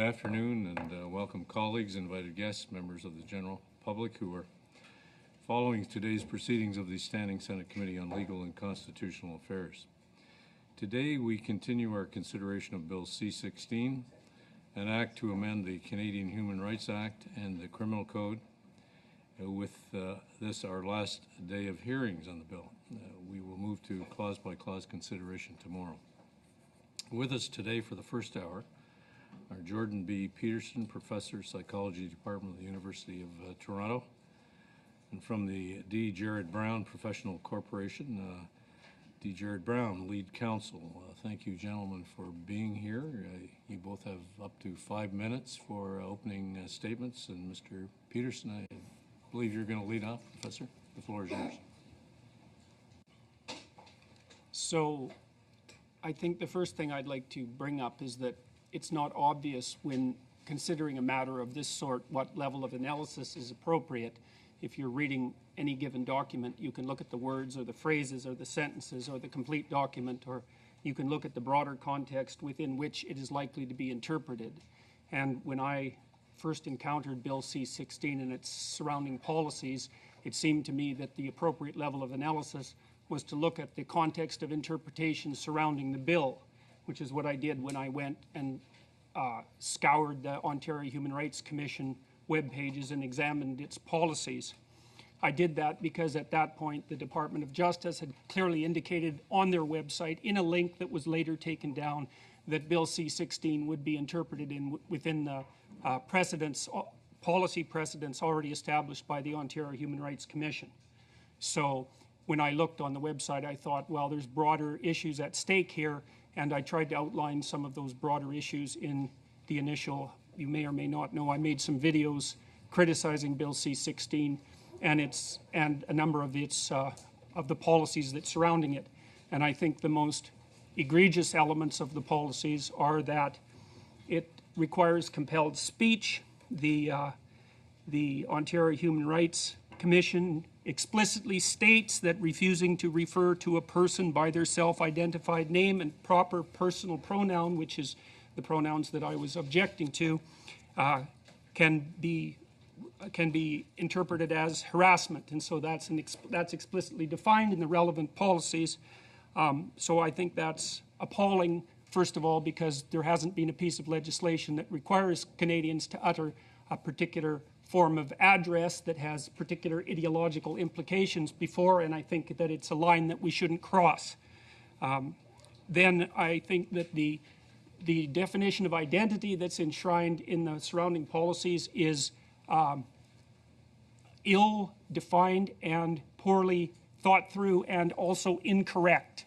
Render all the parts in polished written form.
afternoon, and welcome colleagues, invited guests, members of the general public who are following today's proceedings of the Standing Senate Committee on Legal and Constitutional Affairs. Today we continue our consideration of Bill C-16, an act to amend the Canadian Human Rights Act and the Criminal Code. With this, our last day of hearings on the bill. We will move to clause-by-clause consideration tomorrow. With us today for the first hour are Jordan B. Peterson, Professor, Psychology Department of the University of Toronto, and from the D. Jared Brown Professional Corporation, D. Jared Brown, Lead Counsel. Thank you, gentlemen, for being here. You both have up to 5 minutes for opening statements, and Mr. Peterson, I believe you're going to lead off, Professor. The floor is yours. So I think the first thing I'd like to bring up is that it's not obvious when considering a matter of this sort what level of analysis is appropriate. If you're reading any given document, you can look at the words or the phrases or the sentences or the complete document, or you can look at the broader context within which it is likely to be interpreted. And when I first encountered Bill C-16 and its surrounding policies, it seemed to me that the appropriate level of analysis was to look at the context of interpretation surrounding the bill, which is what I did when I went and scoured the Ontario Human Rights Commission web pages and examined its policies. I did that because at that point the Department of Justice had clearly indicated on their website in a link that was later taken down that Bill C-16 would be interpreted within the policy precedents already established by the Ontario Human Rights Commission. So when I looked on the website, I thought, well, there's broader issues at stake here, and I tried to outline some of those broader issues in the initial. You may or may not know, I made some videos criticizing Bill C-16 and a number of its of the policies that surrounding it. And I think the most egregious elements of the policies are that it requires compelled speech. The Ontario Human Rights Commission explicitly states that refusing to refer to a person by their self-identified name and proper personal pronoun, which is the pronouns that I was objecting to, can be interpreted as harassment, and so that's explicitly defined in the relevant policies. So I think that's appalling, first of all, because there hasn't been a piece of legislation that requires Canadians to utter a particular form of address that has particular ideological implications before, and I think that it's a line that we shouldn't cross. Then I think that the definition of identity that's enshrined in the surrounding policies is ill-defined and poorly thought through and also incorrect.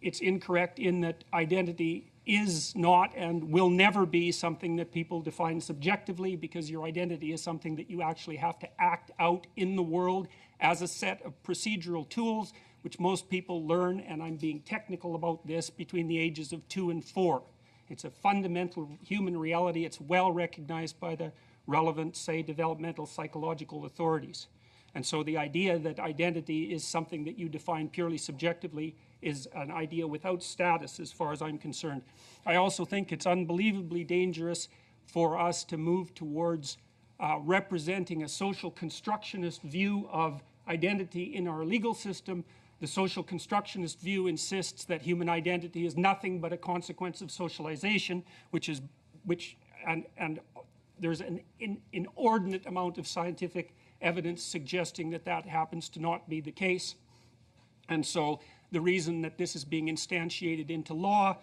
It's incorrect in that identity is not and will never be something that people define subjectively, because your identity is something that you actually have to act out in the world as a set of procedural tools, which most people learn, and I'm being technical about this, between the ages of 2 and 4. It's a fundamental human reality. It's well recognized by the relevant, say, developmental psychological authorities. And so the idea that identity is something that you define purely subjectively is an idea without status as far as I'm concerned. I also think it's unbelievably dangerous for us to move towards representing a social constructionist view of identity in our legal system. The social constructionist view insists that human identity is nothing but a consequence of socialization, and there's an inordinate amount of scientific evidence suggesting that that happens to not be the case. And so the reason that this is being instantiated into law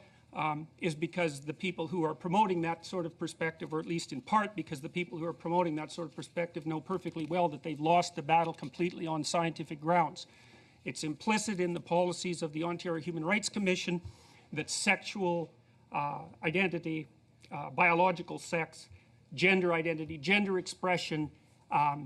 is because the people who are promoting that sort of perspective, or at least in part because the people who are promoting that sort of perspective know perfectly well that they've lost the battle completely on scientific grounds. It's implicit in the policies of the Ontario Human Rights Commission that sexual identity, biological sex, gender identity, gender expression,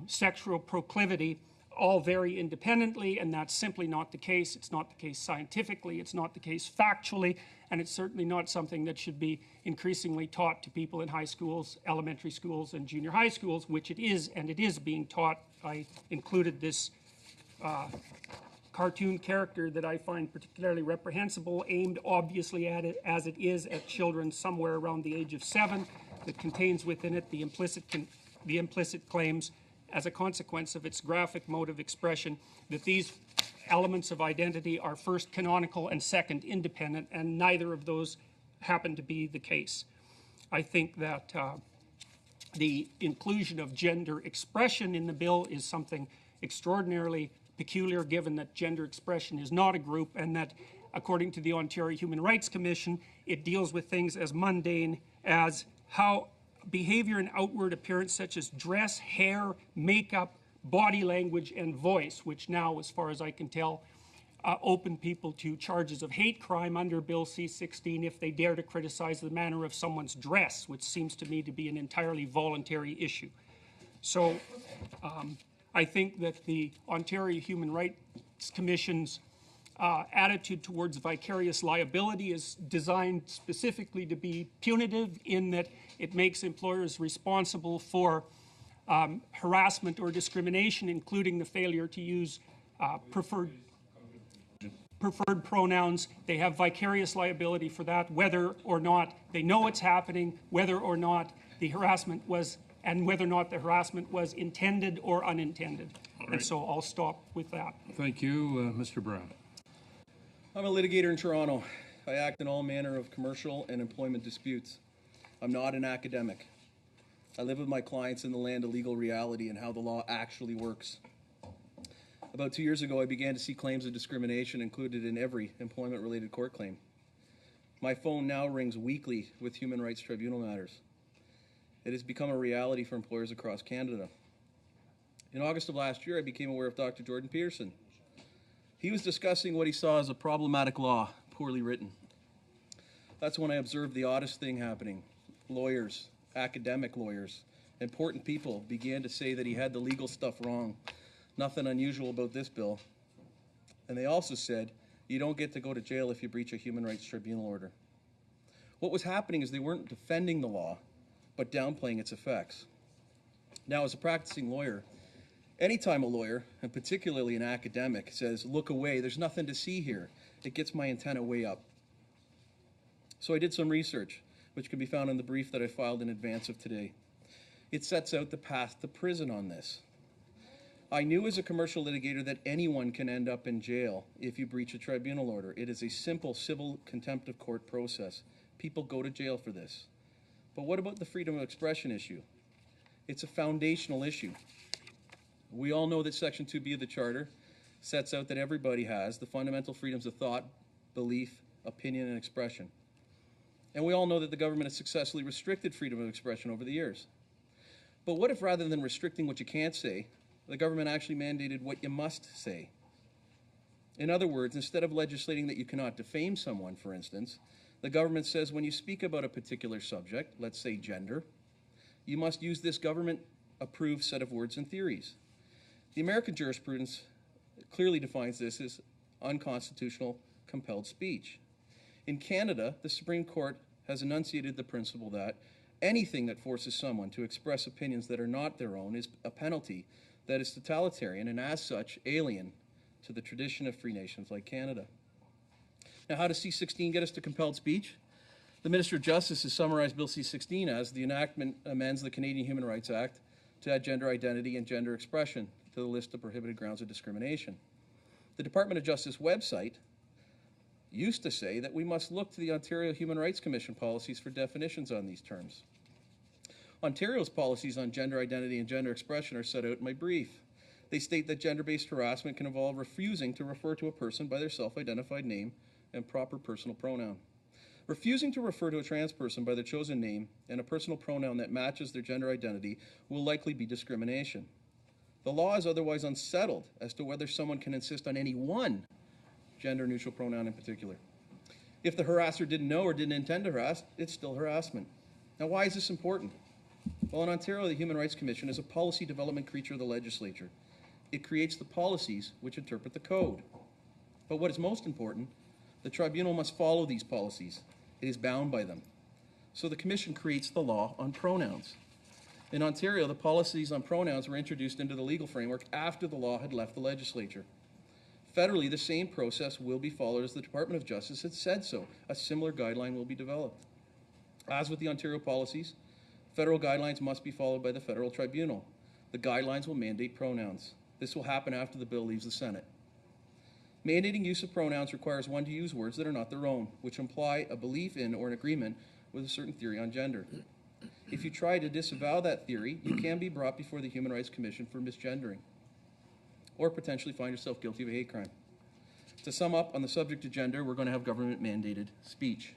sexual proclivity all vary independently, and that's simply not the case. It's not the case scientifically, it's not the case factually, and it's certainly not something that should be increasingly taught to people in high schools, elementary schools, and junior high schools, which it is, and it is being taught. I included this cartoon character that I find particularly reprehensible, aimed obviously at it as it is at children somewhere around the age of 7. that contains within it the implicit claims as a consequence of its graphic mode of expression, that these elements of identity are first canonical and second independent, and neither of those happen to be the case. I think that the inclusion of gender expression in the bill is something extraordinarily peculiar, given that gender expression is not a group, and that according to the Ontario Human Rights Commission, it deals with things as mundane as how behavior and outward appearance such as dress, hair, makeup, body language, and voice, which now, as far as I can tell, open people to charges of hate crime under Bill C-16 if they dare to criticize the manner of someone's dress, which seems to me to be an entirely voluntary issue. So I think that the Ontario Human Rights Commission's attitude towards vicarious liability is designed specifically to be punitive, in that it makes employers responsible for harassment or discrimination, including the failure to use preferred pronouns. They have vicarious liability for that, whether or not they know it's happening, whether or not the harassment was, and whether or not the harassment was intended or unintended. And so I'll stop with that. Thank you, Mr. Brown. I'm a litigator in Toronto. I act in all manner of commercial and employment disputes. I'm not an academic. I live with my clients in the land of legal reality and how the law actually works. About 2 years ago, I began to see claims of discrimination included in every employment-related court claim. My phone now rings weekly with human rights tribunal matters. It has become a reality for employers across Canada. In August of last year, I became aware of Dr. Jordan Peterson. He was discussing what he saw as a problematic law, poorly written. That's when I observed the oddest thing happening. Lawyers, academic lawyers, important people began to say that he had the legal stuff wrong. Nothing unusual about this bill. And they also said, you don't get to go to jail if you breach a human rights tribunal order. What was happening is they weren't defending the law, but downplaying its effects. Now, as a practicing lawyer, anytime a lawyer, and particularly an academic, says, look away, there's nothing to see here, it gets my antenna way up. So I did some research, which can be found in the brief that I filed in advance of today. It sets out the path to prison on this. I knew as a commercial litigator that anyone can end up in jail if you breach a tribunal order. It is a simple civil contempt of court process. People go to jail for this. But what about the freedom of expression issue? It's a foundational issue. We all know that Section 2B of the Charter sets out that everybody has the fundamental freedoms of thought, belief, opinion, and expression. And we all know that the government has successfully restricted freedom of expression over the years. But what if, rather than restricting what you can't say, the government actually mandated what you must say? In other words, instead of legislating that you cannot defame someone, for instance, the government says when you speak about a particular subject, let's say gender, you must use this government-approved set of words and theories. The American jurisprudence clearly defines this as unconstitutional compelled speech. In Canada, the Supreme Court has enunciated the principle that anything that forces someone to express opinions that are not their own is a penalty that is totalitarian and, as such, alien to the tradition of free nations like Canada. Now, how does C-16 get us to compelled speech? The Minister of Justice has summarized Bill C-16 as the enactment amends the Canadian Human Rights Act to add gender identity and gender expression to the list of prohibited grounds of discrimination. The Department of Justice website used to say that we must look to the Ontario Human Rights Commission policies for definitions on these terms. Ontario's policies on gender identity and gender expression are set out in my brief. They state that gender-based harassment can involve refusing to refer to a person by their self-identified name and proper personal pronoun. Refusing to refer to a trans person by their chosen name and a personal pronoun that matches their gender identity will likely be discrimination. The law is otherwise unsettled as to whether someone can insist on any one gender-neutral pronoun in particular. If the harasser didn't know or didn't intend to harass, it's still harassment. Now, why is this important? Well, in Ontario, the Human Rights Commission is a policy development creature of the legislature. It creates the policies which interpret the code. But what is most important, the tribunal must follow these policies. It is bound by them. So the Commission creates the law on pronouns. In Ontario, the policies on pronouns were introduced into the legal framework after the law had left the legislature. Federally, the same process will be followed as the Department of Justice had said so. A similar guideline will be developed. As with the Ontario policies, Federal guidelines must be followed by the federal tribunal. The guidelines will mandate pronouns. This will happen after the bill leaves the Senate. Mandating use of pronouns requires one to use words that are not their own, which imply a belief in or an agreement with a certain theory on gender. If you try to disavow that theory, you can be brought before the Human Rights Commission for misgendering, or potentially find yourself guilty of a hate crime. To sum up, on the subject of gender, we're going to have government-mandated speech.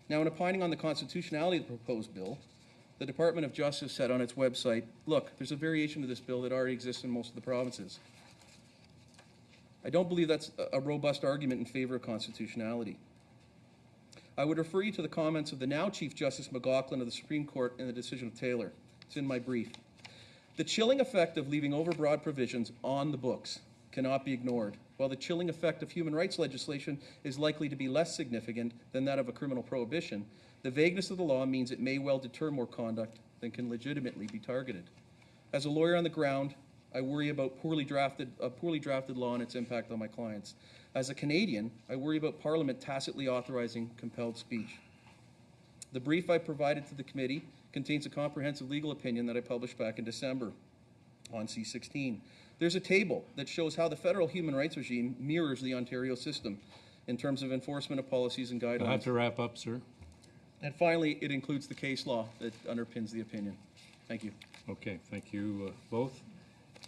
Now, in opining on the constitutionality of the proposed bill, the Department of Justice said on its website, look, there's a variation of this bill that already exists in most of the provinces. I don't believe that's a robust argument in favor of constitutionality. I would refer you to the comments of the now Chief Justice McLaughlin of the Supreme Court in the decision of Taylor. It's in my brief. The chilling effect of leaving overbroad provisions on the books cannot be ignored, while the chilling effect of human rights legislation is likely to be less significant than that of a criminal prohibition. The vagueness of the law means it may well deter more conduct than can legitimately be targeted. As a lawyer on the ground, I worry about a poorly drafted law and its impact on my clients. As a Canadian, I worry about Parliament tacitly authorizing compelled speech. The brief I provided to the committee contains a comprehensive legal opinion that I published back in December on C-16. There's a table that shows how the federal human rights regime mirrors the Ontario system in terms of enforcement of policies and guidelines. You'll have to wrap up, sir. And finally, it includes the case law that underpins the opinion. Thank you. Okay, thank you both.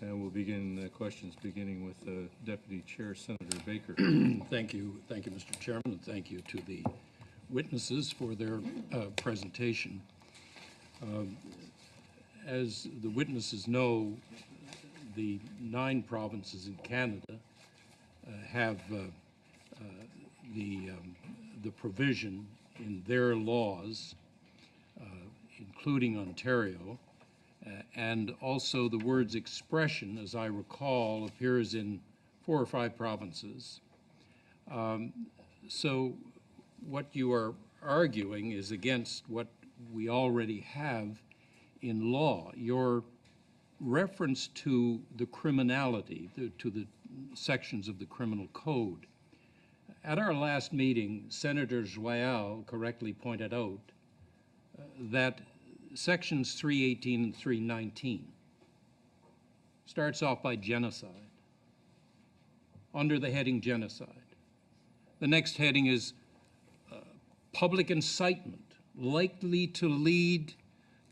And we'll begin questions, beginning with Deputy Chair Senator Baker. Thank you, Mr. Chairman, and thank you to the witnesses for their presentation. As the witnesses know, the 9 provinces in Canada have the provision in their laws, including Ontario, and also the words expression, as I recall, appears in 4 or 5 provinces. So what you are arguing is against what we already have in law. Your reference to the criminality, to the sections of the criminal code. At our last meeting, Senator Joyal correctly pointed out that sections 318 and 319 starts off by genocide, under the heading genocide. The next heading is public incitement, likely to lead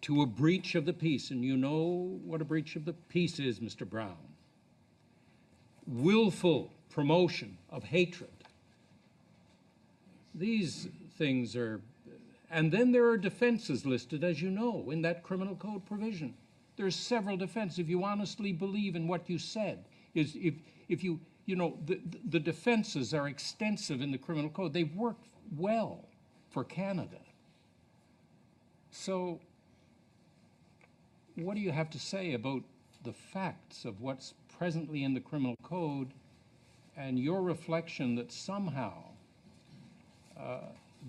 to a breach of the peace. And you know what a breach of the peace is, Mr. Brown. Willful promotion of hatred. These things are, and then there are defenses listed, as you know, in that criminal code provision. There's several defenses. If you honestly believe in what you said, is if you know, the defenses are extensive in the criminal code. They've worked well for Canada. So what do you have to say about the facts of what's presently in the criminal code and your reflection that somehow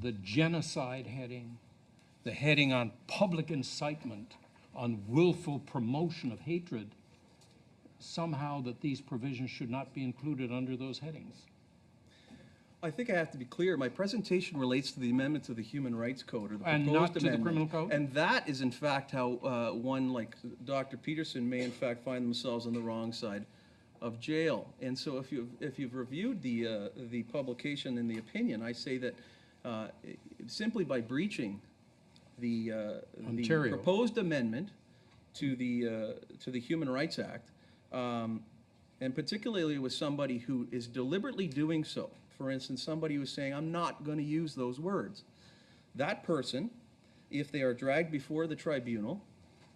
the genocide heading, the heading on public incitement, on willful promotion of hatred, somehow that these provisions should not be included under those headings? I think I have to be clear. My presentation relates to the amendment to the Human Rights Code, or the proposed And not to the amendment. criminal code? And that is, in fact, how one like Dr. Peterson may, in fact, find themselves on the wrong side of jail. And so, if you've reviewed the publication and the opinion, I say that simply by breaching the proposed amendment to the Human Rights Act, and particularly with somebody who is deliberately doing so. For instance, somebody who's saying, I'm not going to use those words. That person, if they are dragged before the tribunal,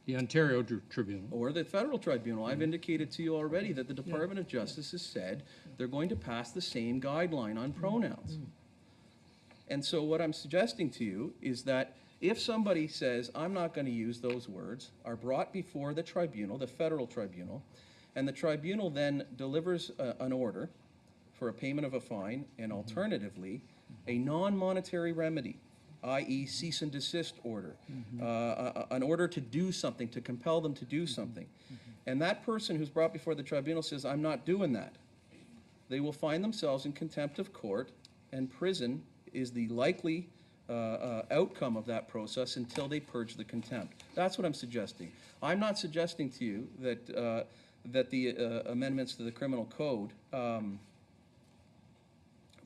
The Ontario Tribunal. or the federal tribunal, I've indicated to you already that the Department of Justice has said they're going to pass the same guideline on pronouns. And so what I'm suggesting to you is that if somebody says, I'm not going to use those words, are brought before the tribunal, the federal tribunal, and the tribunal then delivers an order for a payment of a fine, and alternatively, a non-monetary remedy, i.e. cease and desist order, an order to do something, to compel them to do something. And that person who's brought before the tribunal says, I'm not doing that. They will find themselves in contempt of court, and prison is the likely outcome of that process until they purge the contempt. That's what I'm suggesting. I'm not suggesting to you that that the amendments to the criminal code.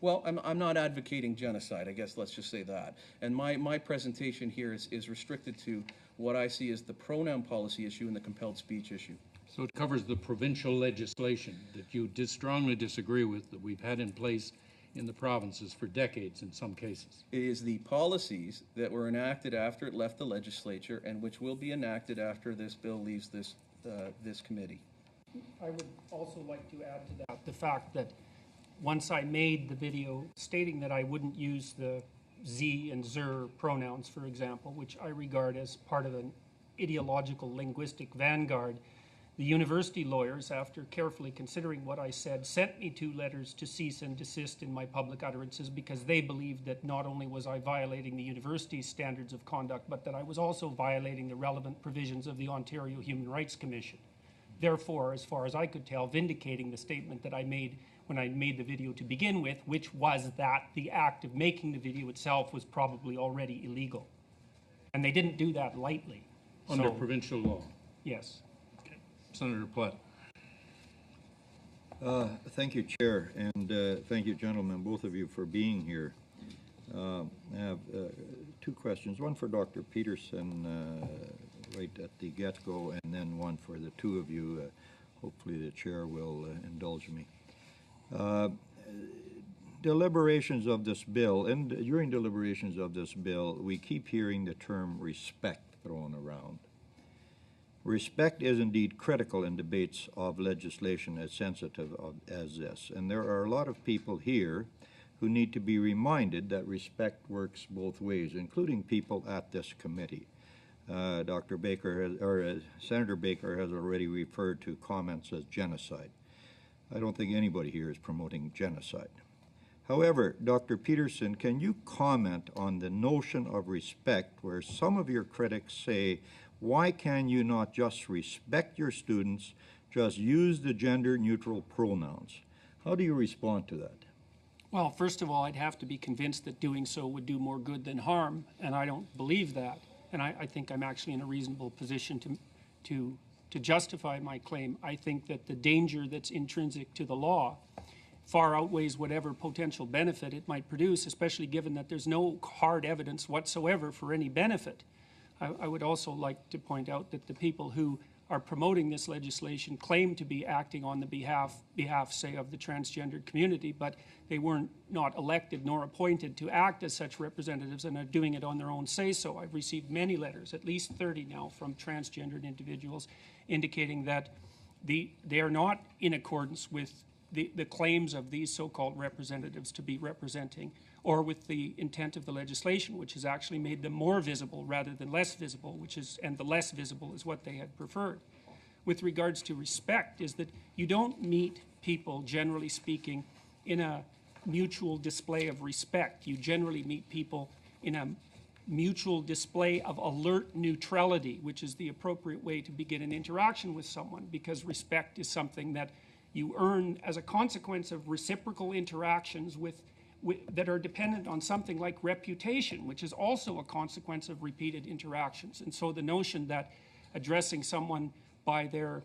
Well, I'm not advocating genocide, I guess, let's just say that. And my presentation here is restricted to what I see as the pronoun policy issue and the compelled speech issue. So it covers the provincial legislation that you strongly disagree with, that we've had in place in the provinces for decades in some cases. It is the policies that were enacted after it left the legislature and which will be enacted after this bill leaves this committee. I would also like to add to that the fact that once I made the video stating that I wouldn't use the Z and Zer pronouns, for example, which I regard as part of an ideological linguistic vanguard, the university lawyers, after carefully considering what I said, sent me 2 letters to cease and desist in my public utterances because they believed that not only was I violating the university's standards of conduct, but that I was also violating the relevant provisions of the Ontario Human Rights Commission. Therefore, as far as I could tell, vindicating the statement that I made when I made the video to begin with, which was that the act of making the video itself was probably already illegal. And they didn't do that lightly. Under So, provincial law. yes. Senator Platt. Thank you, Chair, and thank you, gentlemen, both of you, for being here. I have 2 questions, one for Dr. Peterson right at the get-go, and then one for the 2 of you. Hopefully the Chair will indulge me. Deliberations of this bill, and during deliberations of this bill, we keep hearing the term respect thrown around. Respect is indeed critical in debates of legislation as sensitive as this, and there are a lot of people here who need to be reminded that respect works both ways, including people at this committee. Dr. Baker Senator Baker has already referred to comments as genocide. I don't think anybody here is promoting genocide. However, Dr. Peterson, can you comment on the notion of respect where some of your critics say, why can you not just respect your students, just use the gender-neutral pronouns? How do you respond to that? Well, first of all, I'd have to be convinced that doing so would do more good than harm, and I don't believe that. And I think I'm actually in a reasonable position to justify my claim. I think that the danger that's intrinsic to the law far outweighs whatever potential benefit it might produce, especially given that there's no hard evidence whatsoever for any benefit. I would also like to point out that the people who are promoting this legislation claim to be acting on the behalf, say, of the transgendered community, but they weren't not elected nor appointed to act as such representatives and are doing it on their own say-so. I've received many letters, at least 30 now, from transgendered individuals indicating that they are not in accordance with the claims of these so-called representatives to be representing, or with the intent of the legislation, which has actually made them more visible rather than less visible, and the less visible is what they had preferred. With regards to respect, is that you don't meet people, generally speaking, in a mutual display of respect. You generally meet people in a mutual display of alert neutrality, which is the appropriate way to begin an interaction with someone, because respect is something that you earn as a consequence of reciprocal interactions that are dependent on something like reputation, which is also a consequence of repeated interactions. And so the notion that addressing someone by their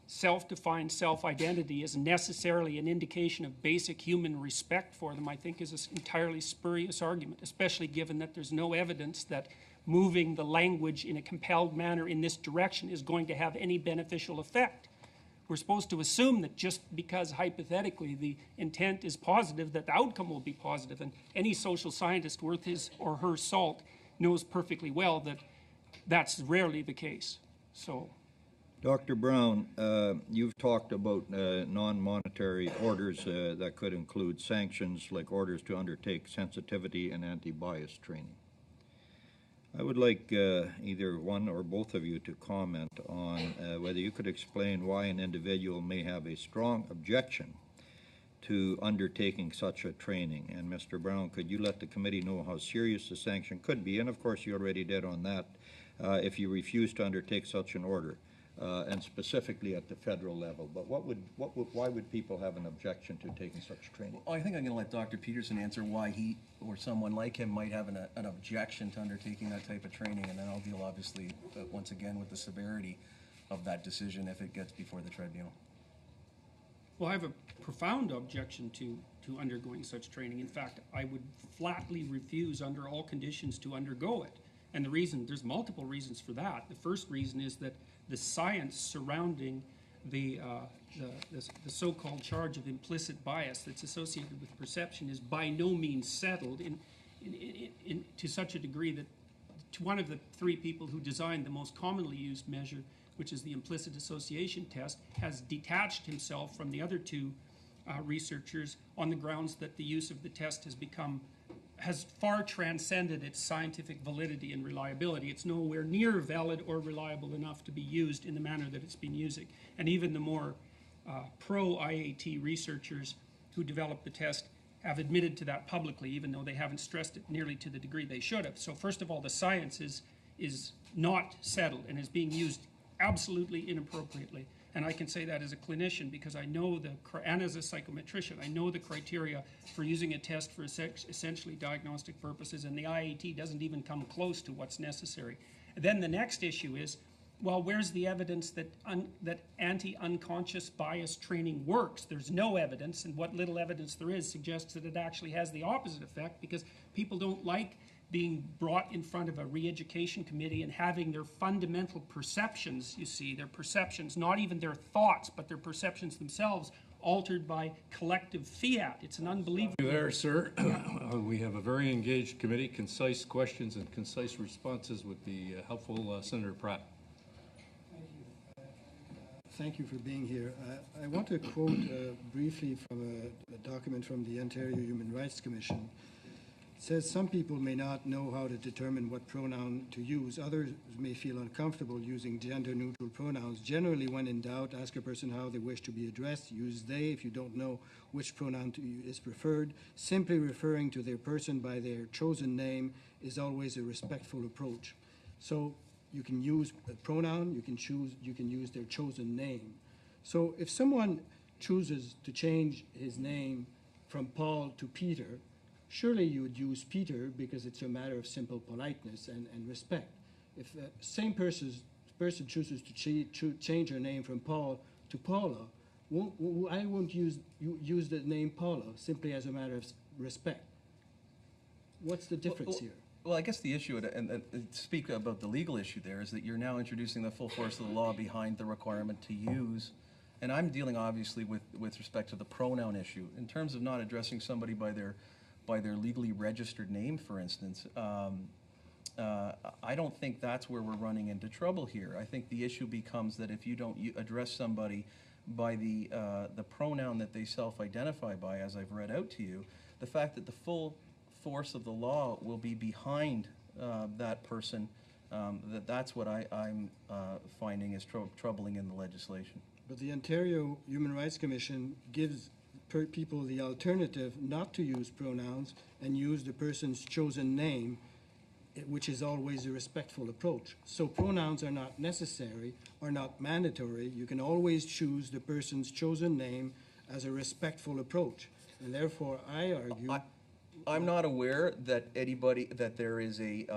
self-defined self-identity is necessarily an indication of basic human respect for them, I think is an entirely spurious argument, especially given that there's no evidence that moving the language in a compelled manner in this direction is going to have any beneficial effect. We're supposed to assume that just because hypothetically the intent is positive, that the outcome will be positive. And any social scientist worth his or her salt knows perfectly well that that's rarely the case. So, Dr. Brown, you've talked about non-monetary orders that could include sanctions, like orders to undertake sensitivity and anti-bias training. I would like either one or both of you to comment on whether you could explain why an individual may have a strong objection to undertaking such a training. And Mr. Brown, could you let the committee know how serious the sanction could be? And of course you already did on that, if you refuse to undertake such an order. and specifically at the federal level. But why would people have an objection to taking such training? Well, I think I'm going to let Dr. Peterson answer why he or someone like him might have an objection to undertaking that type of training, and then I'll deal obviously once again with the severity of that decision if it gets before the tribunal. Well, I have a profound objection to undergoing such training. In fact, I would flatly refuse under all conditions to undergo it. And the reason, there's multiple reasons for that. The first reason is that the science surrounding the so-called charge of implicit bias that's associated with perception is by no means settled to such a degree that one of the three people who designed the most commonly used measure, which is the implicit association test, has detached himself from the other two researchers on the grounds that the use of the test has far transcended its scientific validity and reliability. It's nowhere near valid or reliable enough to be used in the manner that it's been using. And even the more pro-IAT researchers who developed the test have admitted to that publicly, even though they haven't stressed it nearly to the degree they should have. So first of all, the science is not settled and is being used absolutely inappropriately. And I can say that as a clinician because I know and as a psychometrician, I know the criteria for using a test for essentially diagnostic purposes, and the IAT doesn't even come close to what's necessary. And then the next issue is, well, where's the evidence that anti-unconscious bias training works? There's no evidence, and what little evidence there is suggests that it actually has the opposite effect because people don't like being brought in front of a re-education committee and having their fundamental perceptions, you see, their perceptions, not even their thoughts, but their perceptions themselves, altered by collective fiat. It's an unbelievable... Thank you there, sir. We have a very engaged committee, concise questions and concise responses with the helpful Senator Pratt. Thank you for being here. I want to quote briefly from a document from the Ontario Human Rights Commission. It says, some people may not know how to determine what pronoun to use. Others may feel uncomfortable using gender-neutral pronouns. Generally, when in doubt, ask a person how they wish to be addressed. Use they if you don't know which pronoun is preferred. Simply referring to their person by their chosen name is always a respectful approach. So you can use a pronoun, you can use their chosen name. So if someone chooses to change his name from Paul to Peter, surely you would use Peter because it's a matter of simple politeness and respect. If the same person chooses to change her name from Paul to Paula, I won't use the name Paula simply as a matter of respect. What's the difference here? Well, I guess the issue, and speak about the legal issue there, is that you're now introducing the full force of the law behind the requirement to use, and I'm dealing obviously with respect to the pronoun issue. In terms of not addressing somebody by their legally registered name, for instance, I don't think that's where we're running into trouble here. I think the issue becomes that if you don't address somebody by the pronoun that they self-identify by, as I've read out to you, the fact that the full force of the law will be behind that person, that's what I'm finding is troubling in the legislation. But the Ontario Human Rights Commission gives people the alternative not to use pronouns and use the person's chosen name, which is always a respectful approach. So pronouns are not necessary or not mandatory. You can always choose the person's chosen name as a respectful approach. And therefore, I argue... I'm not aware that there is a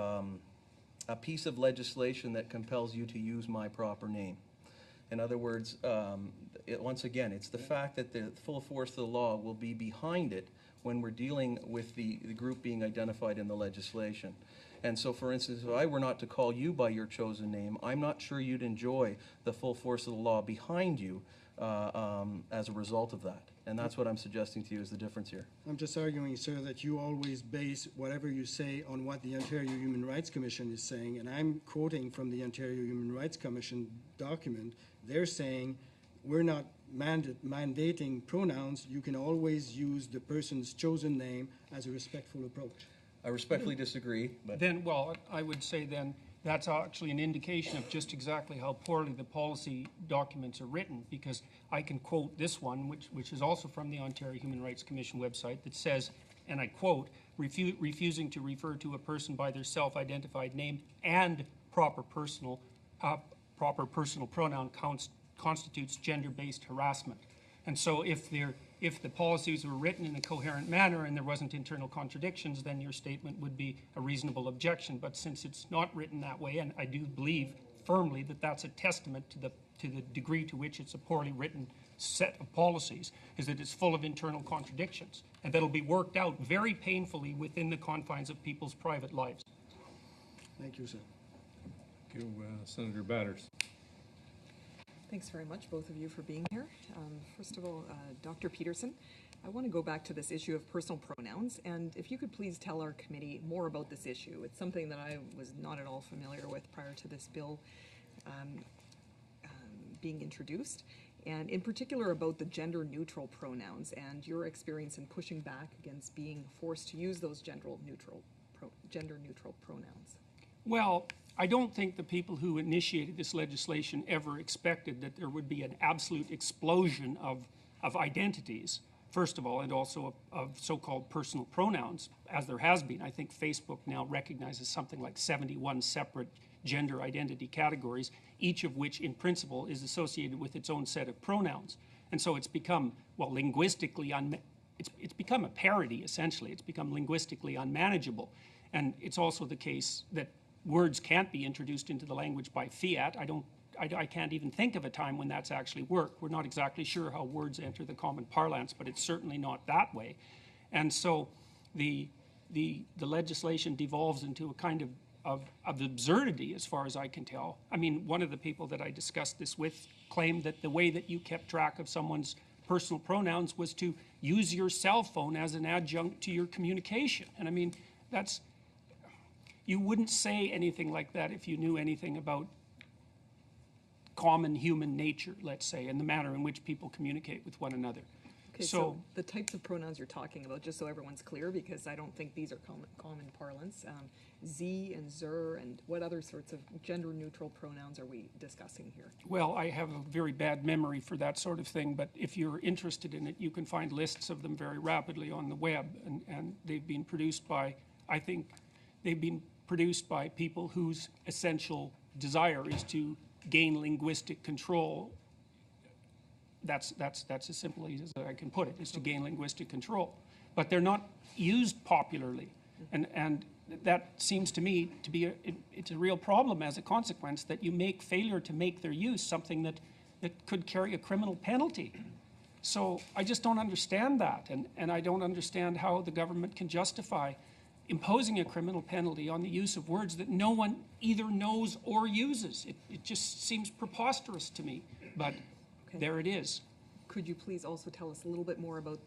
piece of legislation that compels you to use my proper name. In other words, once again, it's the fact that the full force of the law will be behind it when we're dealing with the group being identified in the legislation. And so, for instance, if I were not to call you by your chosen name, I'm not sure you'd enjoy the full force of the law behind you as a result of that. And that's what I'm suggesting to you is the difference here. I'm just arguing, sir, that you always base whatever you say on what the Ontario Human Rights Commission is saying. And I'm quoting from the Ontario Human Rights Commission document. They're saying we're not mandating pronouns. You can always use the person's chosen name as a respectful approach. I respectfully disagree. But Then, well, I would say then that's actually an indication of just exactly how poorly the policy documents are written, because I can quote this one, which is also from the Ontario Human Rights Commission website, that says, and I quote, refusing to refer to a person by their self-identified name and proper personal proper personal pronoun constitutes gender-based harassment. And so if the policies were written in a coherent manner and there wasn't internal contradictions, then your statement would be a reasonable objection. But since it's not written that way, and I do believe firmly that that's a testament to the degree to which it's a poorly written set of policies, is that it's full of internal contradictions, and that'll be worked out very painfully within the confines of people's private lives. Thank you, sir. Thank you, Senator Batters. Thanks very much, both of you, for being here. First of all, Dr. Peterson, I want to go back to this issue of personal pronouns, and if you could please tell our committee more about this issue. It's something that I was not at all familiar with prior to this bill being introduced, and in particular about the gender-neutral pronouns and your experience in pushing back against being forced to use those gender-neutral pronouns. Well, I don't think the people who initiated this legislation ever expected that there would be an absolute explosion of identities, first of all, and also of so-called personal pronouns, as there has been. I think Facebook now recognizes something like 71 separate gender identity categories, each of which in principle is associated with its own set of pronouns. And so it's become, well, linguistically, it's become a parody, essentially. It's become linguistically unmanageable. And it's also the case that words can't be introduced into the language by fiat. I can't even think of a time when that's actually worked. We're not exactly sure how words enter the common parlance, but it's certainly not that way. And so the legislation devolves into a kind of absurdity, as far as I can tell. I mean, one of the people that I discussed this with claimed that the way that you kept track of someone's personal pronouns was to use your cell phone as an adjunct to your communication. And I mean, you wouldn't say anything like that if you knew anything about common human nature, let's say, and the manner in which people communicate with one another. Okay, so the types of pronouns you're talking about, just so everyone's clear, because I don't think these are common parlance, Z and Zer, and what other sorts of gender-neutral pronouns are we discussing here? Well, I have a very bad memory for that sort of thing, but if you're interested in it, you can find lists of them very rapidly on the web, and they've been produced by, I think, they've been produced by people whose essential desire is to gain linguistic control. That's as simply as I can put it, is to gain linguistic control. But they're not used popularly. And that seems to me to be it's a real problem as a consequence, that you make failure to make their use something that could carry a criminal penalty. So I just don't understand that. And I don't understand how the government can justify imposing a criminal penalty on the use of words that no one either knows or uses. It just seems preposterous to me. But there it is. Could you please also tell us a little bit more about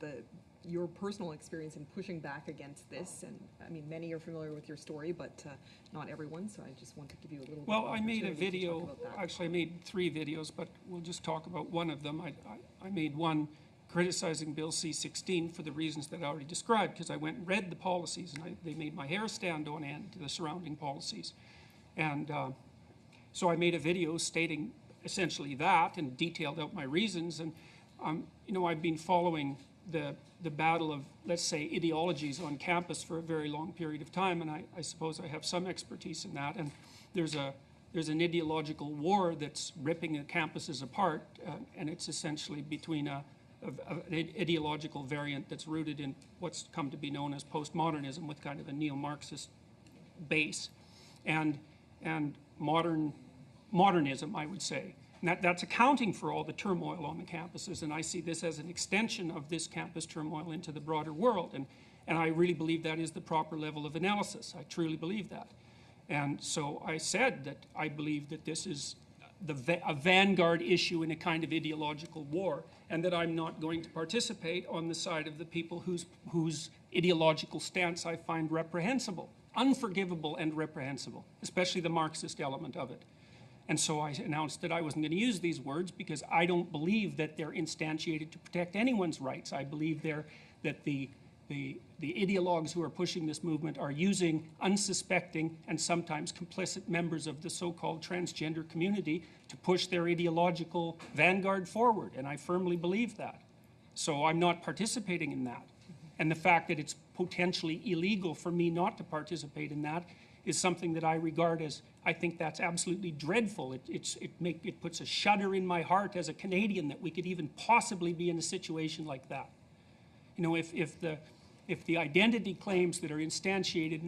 your personal experience in pushing back against this? And I mean, many are familiar with your story, but not everyone, so I just want to give you a little Well, bit of I made a opportunity to video, talk about that. actually I made 3 videos, but we'll just talk about one of them. I made one criticizing Bill C-16 for the reasons that I already described, because I went and read the policies, and they made my hair stand on end to the surrounding policies. And so I made a video stating essentially that and detailed out my reasons. And you know, I've been following the battle of, let's say, ideologies on campus for a very long period of time, and I suppose I have some expertise in that. And there's an ideological war that's ripping the campuses apart, and it's essentially between an ideological variant that's rooted in what's come to be known as postmodernism, with kind of a neo-Marxist base, and modernism, I would say. And that's accounting for all the turmoil on the campuses, and I see this as an extension of this campus turmoil into the broader world, and I really believe that is the proper level of analysis. I truly believe that. And so I said that I believe that this is a vanguard issue in a kind of ideological war, and that I'm not going to participate on the side of the people whose ideological stance I find reprehensible, unforgivable and reprehensible, especially the Marxist element of it. And so I announced that I wasn't going to use these words because I don't believe that they're instantiated to protect anyone's rights. I believe that the ideologues who are pushing this movement are using unsuspecting and sometimes complicit members of the so-called transgender community to push their ideological vanguard forward, and I firmly believe that. So I'm not participating in that. And the fact that it's potentially illegal for me not to participate in that is something that I regard as, I think that's absolutely dreadful. It puts a shudder in my heart as a Canadian that we could even possibly be in a situation like that. You know, if the identity claims that are instantiated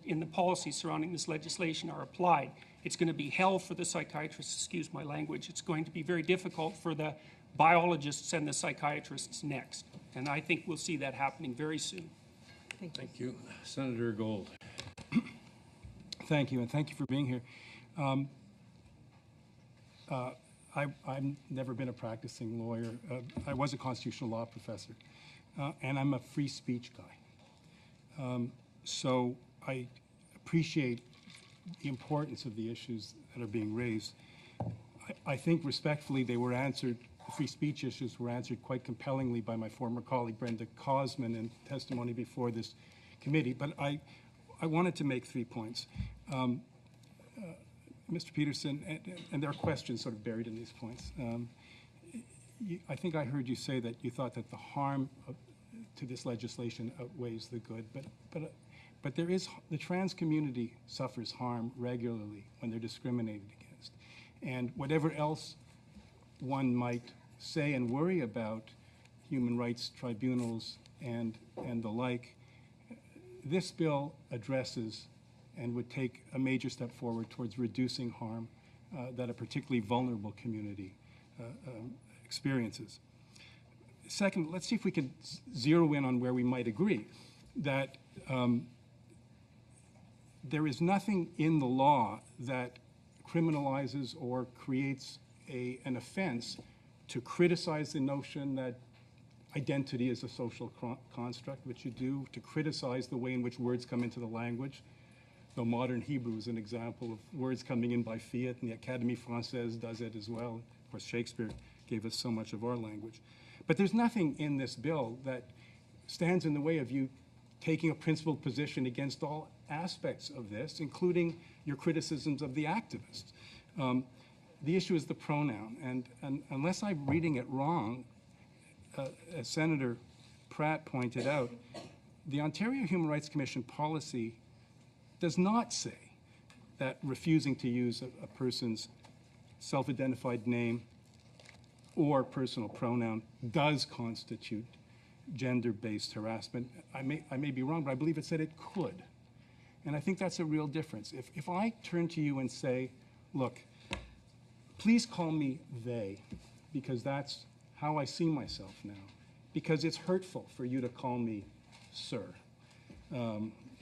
in the policies surrounding this legislation are applied, it's going to be hell for the psychiatrists, excuse my language. It's going to be very difficult for the biologists and the psychiatrists next. And I think we'll see that happening very soon. Thank you. Thank you. Senator Gold. Thank you, and thank you for being here. I've never been a practicing lawyer. I was a constitutional law professor, and I'm a free speech guy. So I appreciate the importance of the issues that are being raised. I think respectfully they were answered, the free speech issues were answered quite compellingly by my former colleague Brenda Cosman in testimony before this committee, but I wanted to make 3 points. Mr. Peterson, and there are questions sort of buried in these points. I think I heard you say that you thought that the harm to this legislation outweighs the good, but there is, the trans community suffers harm regularly when they're discriminated against. And whatever else one might say and worry about human rights tribunals and the like, this bill addresses and would take a major step forward towards reducing harm that a particularly vulnerable community experiences. Second, let's see if we can zero in on where we might agree, that there is nothing in the law that criminalizes or creates an offense to criticize the notion that identity is a social construct, which you do, to criticize the way in which words come into the language. Though modern Hebrew is an example of words coming in by fiat, and the Académie Française does it as well. Of course, Shakespeare gave us so much of our language. But there's nothing in this bill that stands in the way of you taking a principled position against all aspects of this, including your criticisms of the activists. The issue is the pronoun, and unless I'm reading it wrong, as Senator Pratt pointed out, the Ontario Human Rights Commission policy does not say that refusing to use a person's self-identified name or personal pronoun does constitute gender-based harassment. I may be wrong, but I believe it said it could. And I think that's a real difference. If I turn to you and say, look, please call me they, because that's how I see myself now, because it's hurtful for you to call me sir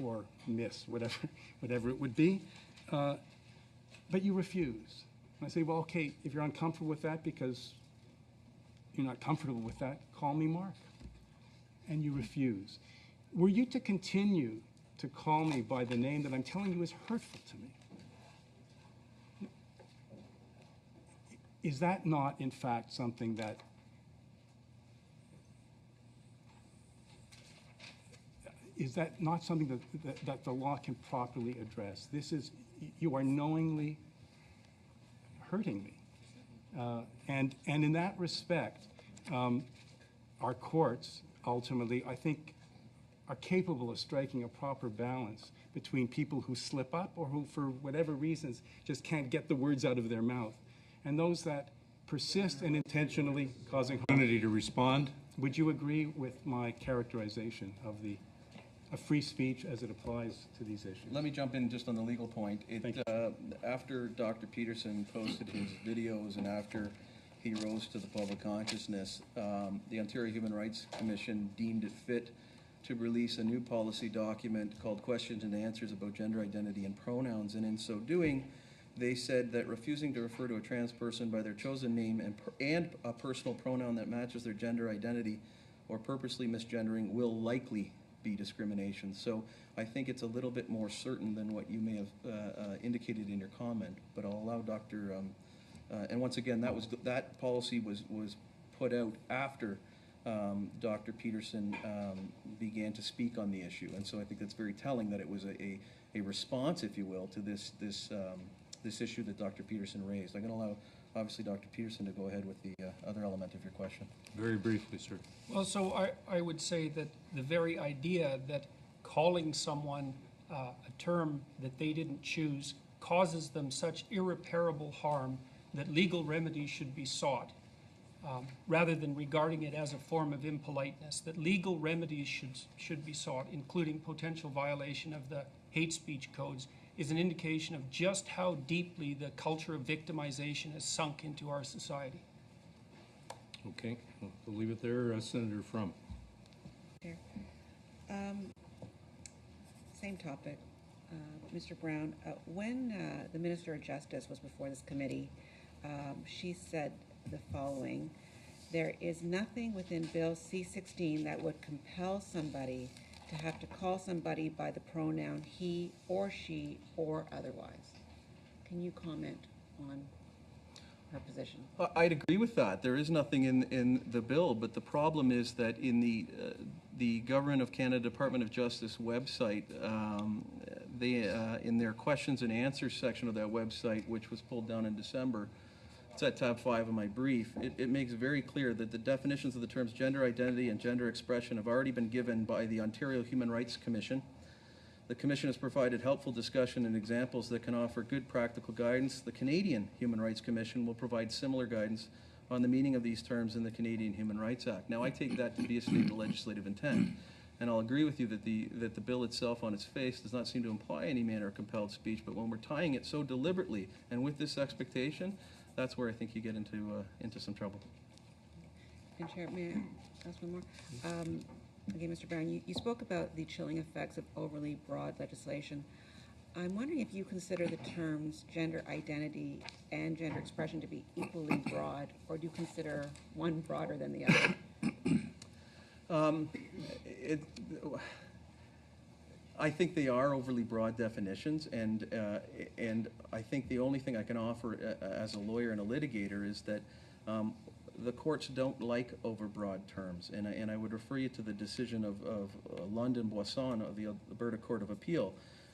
or miss, whatever it would be, but you refuse. And I say, well, okay, if you're uncomfortable with that because you're not comfortable with that, call me Mark. And you refuse. Were you to continue to call me by the name that I'm telling you is hurtful to me, is that not, in fact, something that that the law can properly address? This is, you are knowingly hurting me. And in that respect, our courts ultimately, I think, are capable of striking a proper balance between people who slip up or who, for whatever reasons, just can't get the words out of their mouth, and those that persist in intentionally causing harm. Opportunity to respond. Would you agree with my characterization of free speech as it applies to these issues? Let me jump in just on the legal point. Thank you. After Dr. Peterson posted his videos and after he rose to the public consciousness, the Ontario Human Rights Commission deemed it fit to release a new policy document called Questions and Answers about Gender Identity and Pronouns, and in so doing, they said that refusing to refer to a trans person by their chosen name and a personal pronoun that matches their gender identity or purposely misgendering will likely be discrimination. So I think it's a little bit more certain than what you may have indicated in your comment, but I'll allow Dr. And once again, that policy was put out after Dr. Peterson began to speak on the issue, and so I think that's very telling that it was a response, if you will, to this issue that Dr. Peterson raised. I'm going to allow, obviously, Dr. Peterson to go ahead with the other element of your question. Very briefly, sir. Well, so I would say that the very idea that calling someone a term that they didn't choose causes them such irreparable harm that legal remedies should be sought, rather than regarding it as a form of impoliteness, that legal remedies should be sought, including potential violation of the hate speech codes, is an indication of just how deeply the culture of victimization has sunk into our society. Okay, we'll leave it there. Senator From. Chair. Same topic. Mr. Brown, when the Minister of Justice was before this committee, she said the following: there is nothing within Bill C-16 that would compel somebody to have to call somebody by the pronoun he or she or otherwise. Can you comment on her position? I'd agree with that. There is nothing in the bill, but the problem is that in the Government of Canada Department of Justice website, they in their questions and answers section of that website, which was pulled down in December, it's at tab 5 of my brief, it makes very clear that the definitions of the terms gender identity and gender expression have already been given by the Ontario Human Rights Commission. The Commission has provided helpful discussion and examples that can offer good practical guidance. The Canadian Human Rights Commission will provide similar guidance on the meaning of these terms in the Canadian Human Rights Act. Now, I take that to be a statement of legislative intent, and I'll agree with you that the bill itself on its face does not seem to imply any manner of compelled speech, but when we're tying it so deliberately and with this expectation, that's where I think you get into some trouble. And Chair, may I ask one more? Again, Mr. Brown, you spoke about the chilling effects of overly broad legislation. I'm wondering if you consider the terms gender identity and gender expression to be equally broad, or do you consider one broader than the other? I think they are overly broad definitions, and I think the only thing I can offer as a lawyer and a litigator is that the courts don't like overbroad terms, and I would refer you to the decision of London Boisson of the Alberta Court of Appeal,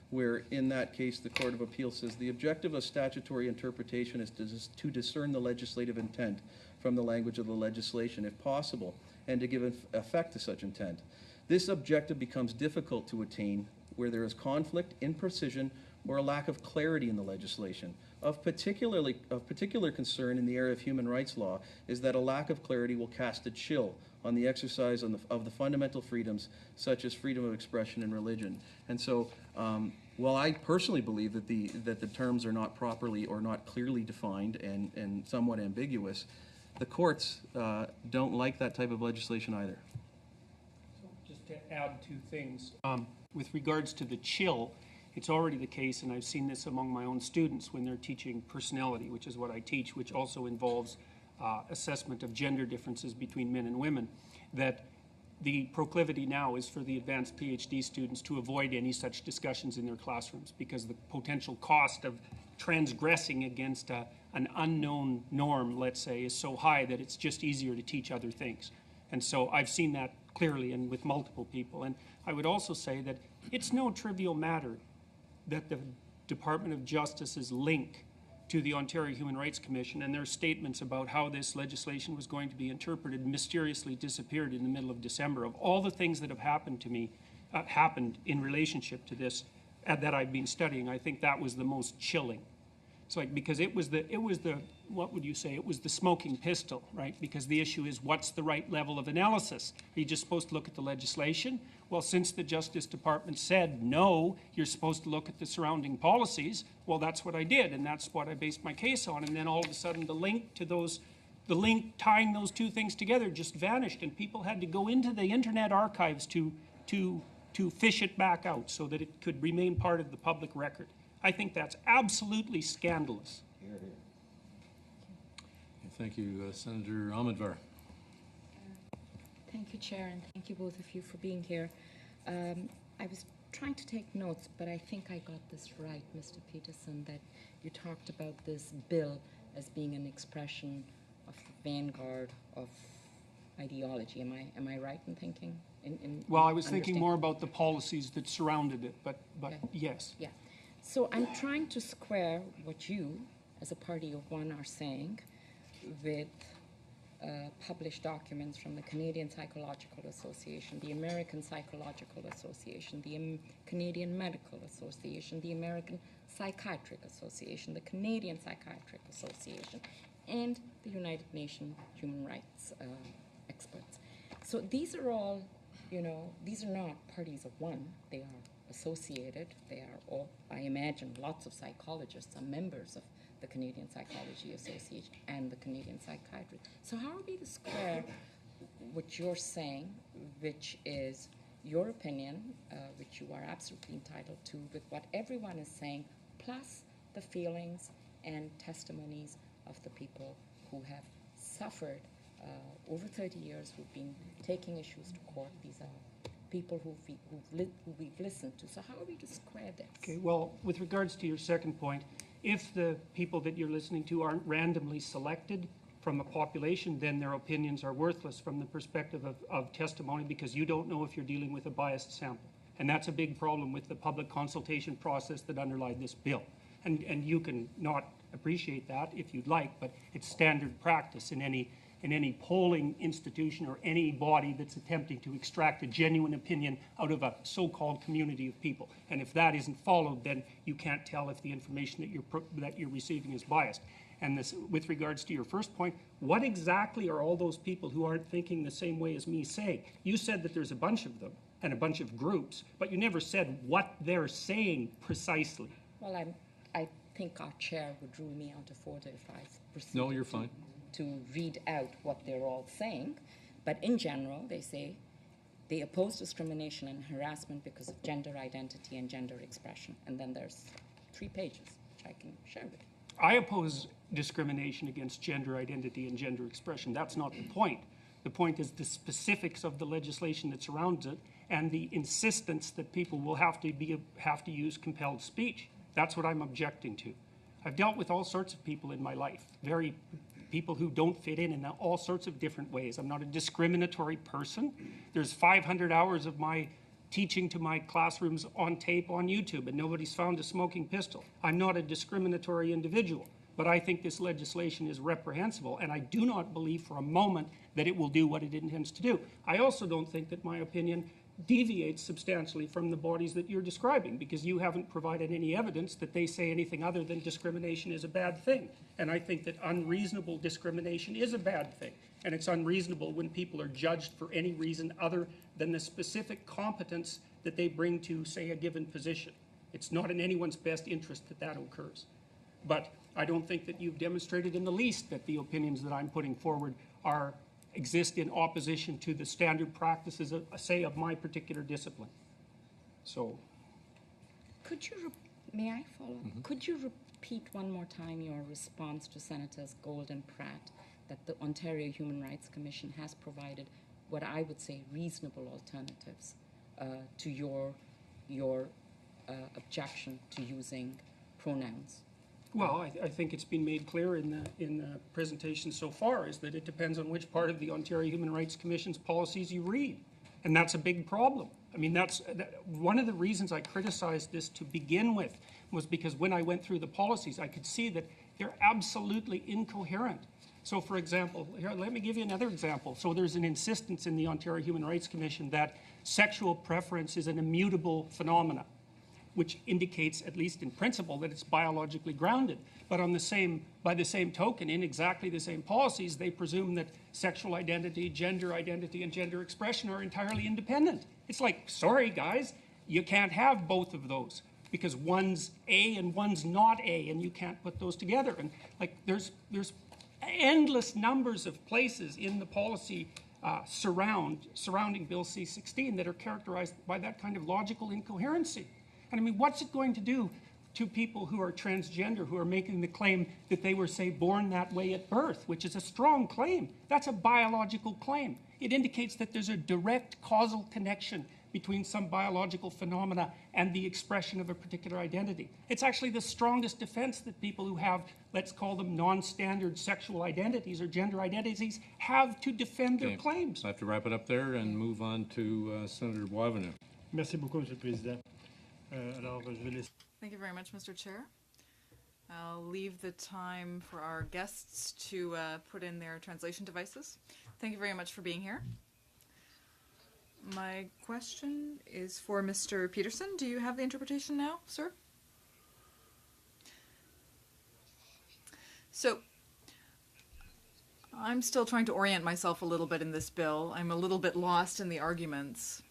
where in that case the Court of Appeal says the objective of statutory interpretation is to discern the legislative intent from the language of the legislation, if possible, and to give effect to such intent. This objective becomes difficult to attain where there is conflict, imprecision, or a lack of clarity in the legislation. Of particular concern in the area of human rights law is that a lack of clarity will cast a chill on the exercise of the fundamental freedoms, such as freedom of expression and religion. And so, while I personally believe that the terms are not properly or not clearly defined and somewhat ambiguous, the courts don't like that type of legislation either. So just to add two things. With regards to the chill, it's already the case, and I've seen this among my own students when they're teaching personality, which is what I teach, which also involves assessment of gender differences between men and women, that the proclivity now is for the advanced PhD students to avoid any such discussions in their classrooms because the potential cost of transgressing against an unknown norm, let's say, is so high that it's just easier to teach other things. And so I've seen that clearly and with multiple people. And I would also say that it's no trivial matter that the Department of Justice's link to the Ontario Human Rights Commission and their statements about how this legislation was going to be interpreted mysteriously disappeared in the middle of December. Of all the things that have happened to me, happened in relationship to this that I've been studying, I think that was the most chilling. It's like, because it was the, what would you say? It was the smoking pistol, right? Because the issue is, what's the right level of analysis? Are you just supposed to look at the legislation? Well, since the Justice Department said, no, you're supposed to look at the surrounding policies, well, that's what I did, and that's what I based my case on. And then all of a sudden, the link tying those two things together just vanished, and people had to go into the Internet archives to fish it back out so that it could remain part of the public record. I think that's absolutely scandalous. Thank you, Senator Ahmedvar. Thank you, Chair, and thank you both of you for being here. I was trying to take notes, but I think I got this right, Mr. Peterson, that you talked about this bill as being an expression of the vanguard of ideology. Am I right in thinking? Well, I was thinking more about the policies that surrounded it, but okay. Yes. Yeah. So I'm trying to square what you, as a party of one, are saying with published documents from the Canadian Psychological Association, the American Psychological Association, the Canadian Medical Association, the American Psychiatric Association, the Canadian Psychiatric Association, and the United Nations human rights experts. So these are all, these are not parties of one. They are associated. They are all, I imagine, lots of psychologists are members of the Canadian Psychology Association and the Canadian Psychiatry. So how are we to square what you're saying, which is your opinion, which you are absolutely entitled to, with what everyone is saying, plus the feelings and testimonies of the people who have suffered over 30 years, who've been taking issues to court? These are people who we've listened to. So how are we to square this? Okay, well, with regards to your second point, if the people that you're listening to aren't randomly selected from a population, then their opinions are worthless from the perspective of testimony, because you don't know if you're dealing with a biased sample. And that's a big problem with the public consultation process that underlied this bill. And you can not appreciate that if you'd like, but it's standard practice in any polling institution or any body that's attempting to extract a genuine opinion out of a so-called community of people. And if that isn't followed, then you can't tell if the information that you're receiving is biased. And this, with regards to your first point, what exactly are all those people who aren't thinking the same way as me saying? You said that there's a bunch of them and a bunch of groups, but you never said what they're saying precisely. Well, I think our chair would rule me out of order if I proceeded. No, you're fine. To read out what they're all saying. But in general, they say they oppose discrimination and harassment because of gender identity and gender expression. And then there's 3 pages, which I can share with you. I oppose discrimination against gender identity and gender expression. That's not the point. The point is the specifics of the legislation that surrounds it and the insistence that people will have to use compelled speech. That's what I'm objecting to. I've dealt with all sorts of people in my life, people who don't fit in all sorts of different ways. I'm not a discriminatory person. There's 500 hours of my teaching to my classrooms on tape on YouTube, and nobody's found a smoking pistol. I'm not a discriminatory individual, but I think this legislation is reprehensible, and I do not believe for a moment that it will do what it intends to do. I also don't think that my opinion deviates substantially from the bodies that you're describing, because you haven't provided any evidence that they say anything other than discrimination is a bad thing. And I think that unreasonable discrimination is a bad thing. And it's unreasonable when people are judged for any reason other than the specific competence that they bring to, say, a given position. It's not in anyone's best interest that that occurs. But I don't think that you've demonstrated in the least that the opinions that I'm putting forward exist in opposition to the standard practices, say, of my particular discipline. So, May I follow? Mm-hmm. Could you repeat one more time your response to Senators Gold and Pratt that the Ontario Human Rights Commission has provided what I would say reasonable alternatives to your objection to using pronouns? well, I think it's been made clear in the presentation so far is that it depends on which part of the Ontario Human Rights Commission's policies you read. And that's a big problem. I mean, one of the reasons I criticized this to begin with was because when I went through the policies, I could see that they're absolutely incoherent. So, for example, here, let me give you another example. So there's an insistence in the Ontario Human Rights Commission that sexual preference is an immutable phenomena, which indicates, at least in principle, that it's biologically grounded. But by the same token, in exactly the same policies, they presume that sexual identity, and gender expression are entirely independent. It's like, sorry guys, you can't have both of those because one's A and one's not A, and you can't put those together. And like, there's endless numbers of places in the policy surrounding Bill C-16 that are characterized by that kind of logical incoherency. And I mean, what's it going to do to people who are transgender, who are making the claim that they were, say, born that way at birth, which is a strong claim? That's a biological claim. It indicates that there's a direct causal connection between some biological phenomena and the expression of a particular identity. It's actually the strongest defense that people who have, let's call them non-standard sexual identities or gender identities, have to defend their claims. I have to wrap it up there and move on to Senator Boisvenu. Merci beaucoup, Monsieur le Président. Thank you very much, Mr. Chair. I'll leave the time for our guests to put in their translation devices. Thank you very much for being here. My question is for Mr. Peterson. Do you have the interpretation now, sir? So, I'm still trying to orient myself a little bit in this bill. I'm a little bit lost in the arguments,